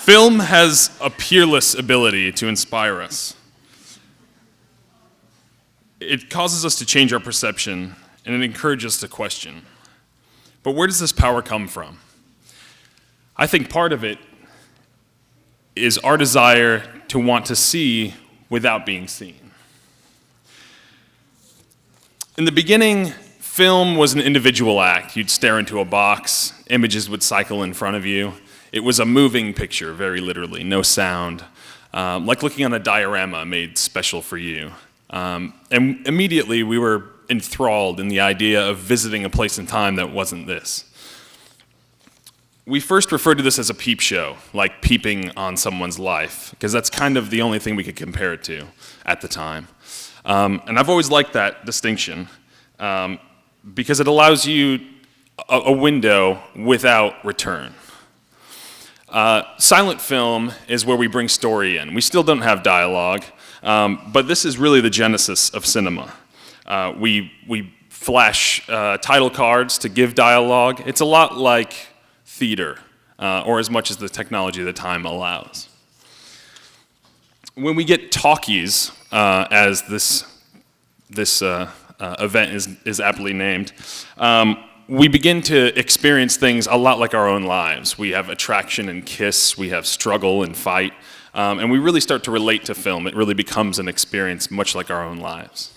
Film has a peerless ability to inspire us. It causes us to change our perception, and it encourages us to question. But where does this power come from? I think part of it is our desire to want to see without being seen. In the beginning, film was an individual act. You'd stare into a box, images would cycle in front of you. It was a moving picture, very literally, no sound. Like looking on a diorama made special for you. And immediately we were enthralled in the idea of visiting a place and time that wasn't this. We first referred to this as a peep show, like peeping on someone's life, because that's kind of the only thing we could compare it to at the time. And I've always liked that distinction, because it allows you a window without return. Silent film is where we bring story in. We still don't have dialogue, but this is really the genesis of cinema. We flash title cards to give dialogue. It's a lot like theater, or as much as the technology of the time allows. When we get talkies, as this event is aptly named, we begin to experience things a lot like our own lives. We have attraction and kiss, we have struggle and fight, and we really start to relate to film. It really becomes an experience much like our own lives.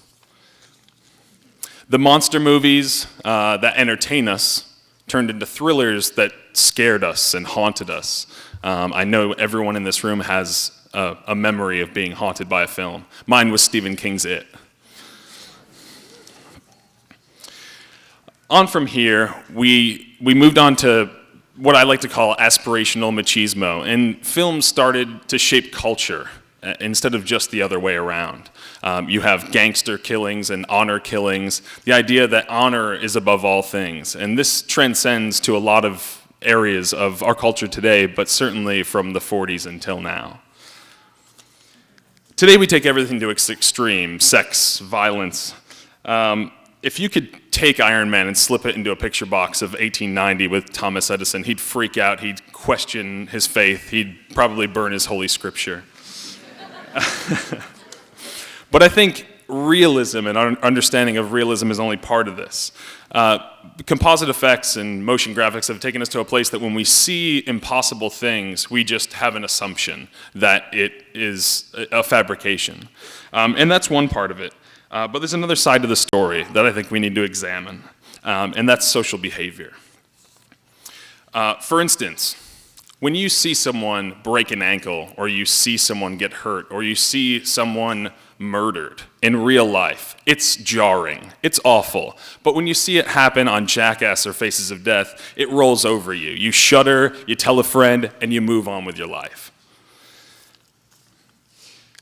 The monster movies that entertain us turned into thrillers that scared us and haunted us. I know everyone in this room has a memory of being haunted by a film. Mine was Stephen King's It. On from here, we moved on to what I like to call aspirational machismo, and film started to shape culture instead of just the other way around. You have gangster killings and honor killings, the idea that honor is above all things, and this transcends to a lot of areas of our culture today, but certainly from the 40s until now. Today we take everything to its extreme, sex, violence. If you could take Iron Man and slip it into a picture box of 1890 with Thomas Edison, he'd freak out, he'd question his faith, he'd probably burn his holy scripture. But I think realism and our understanding of realism is only part of this. Composite effects and motion graphics have taken us to a place that when we see impossible things, we just have an assumption that it is a fabrication. And that's one part of it. But there's another side to the story that I think we need to examine, and that's social behavior. For instance, when you see someone break an ankle, or you see someone get hurt, or you see someone murdered in real life, it's jarring, it's awful. But when you see it happen on Jackass or Faces of Death, it rolls over you. You shudder, you tell a friend, and you move on with your life.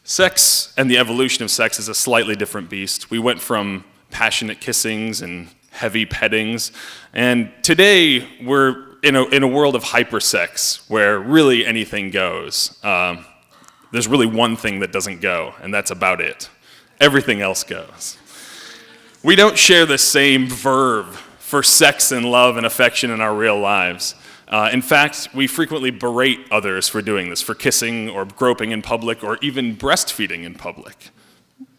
Sex and the evolution of sex is a slightly different beast. We went from passionate kissings and heavy pettings, and today we're in a world of hypersex where really anything goes. There's really one thing that doesn't go, and that's about it. Everything else goes. We don't share the same verve for sex and love and affection in our real lives. In fact, we frequently berate others for doing this, for kissing or groping in public or even breastfeeding in public.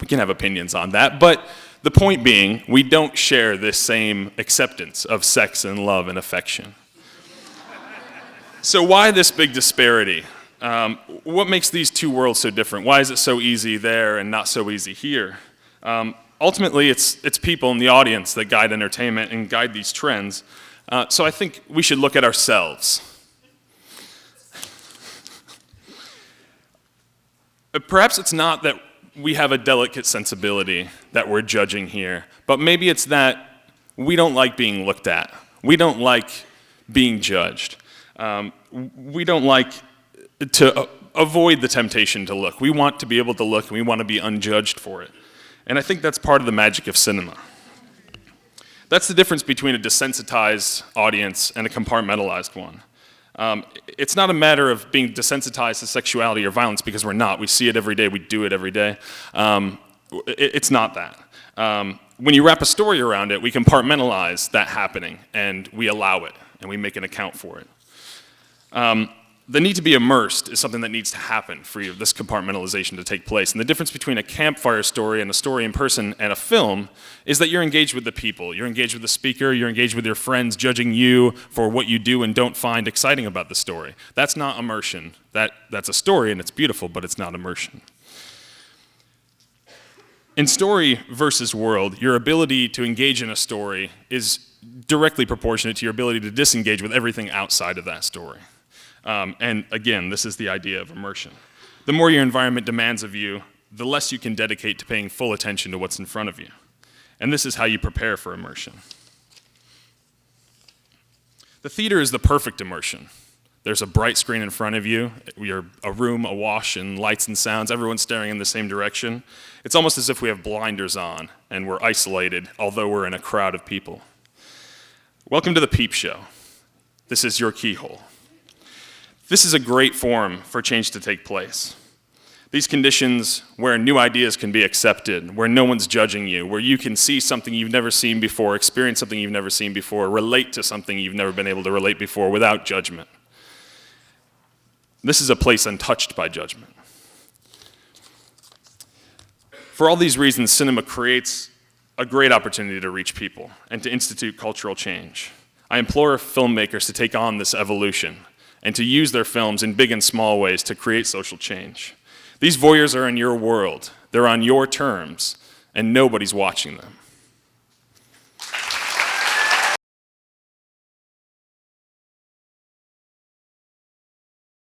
We can have opinions on that, but the point being, we don't share this same acceptance of sex and love and affection. So why this big disparity? What makes these two worlds so different? Why is it so easy there and not so easy here? Ultimately, it's people in the audience that guide entertainment and guide these trends. So I think we should look at ourselves. Perhaps it's not that we have a delicate sensibility that we're judging here, but maybe it's that we don't like being looked at. We don't like being judged. We don't like to avoid the temptation to look. We want to be able to look, and we want to be unjudged for it. And I think that's part of the magic of cinema. That's the difference between a desensitized audience and a compartmentalized one. It's not a matter of being desensitized to sexuality or violence, because we're not. We see it every day. We do it every day. It's not that. When you wrap a story around it, we compartmentalize that happening, and we allow it, and we make an account for it. the need to be immersed is something that needs to happen for this compartmentalization to take place. And the difference between a campfire story and a story in person and a film is that you're engaged with the people. You're engaged with the speaker, you're engaged with your friends judging you for what you do and don't find exciting about the story. That's not immersion. That's a story and it's beautiful, but it's not immersion. In story versus world, your ability to engage in a story is directly proportionate to your ability to disengage with everything outside of that story. And again, this is the idea of immersion. The more your environment demands of you, the less you can dedicate to paying full attention to what's in front of you. And this is how you prepare for immersion. The theater is the perfect immersion. There's a bright screen in front of you. You're a room awash in lights and sounds. Everyone's staring in the same direction. It's almost as if we have blinders on and we're isolated, although we're in a crowd of people. Welcome to the Peep Show. This is your keyhole. This is a great forum for change to take place. These conditions where new ideas can be accepted, where no one's judging you, where you can see something you've never seen before, experience something you've never seen before, relate to something you've never been able to relate before without judgment. This is a place untouched by judgment. For all these reasons, cinema creates a great opportunity to reach people and to institute cultural change. I implore filmmakers to take on this evolution and to use their films in big and small ways to create social change. These voyeurs are in your world, they're on your terms, and nobody's watching them.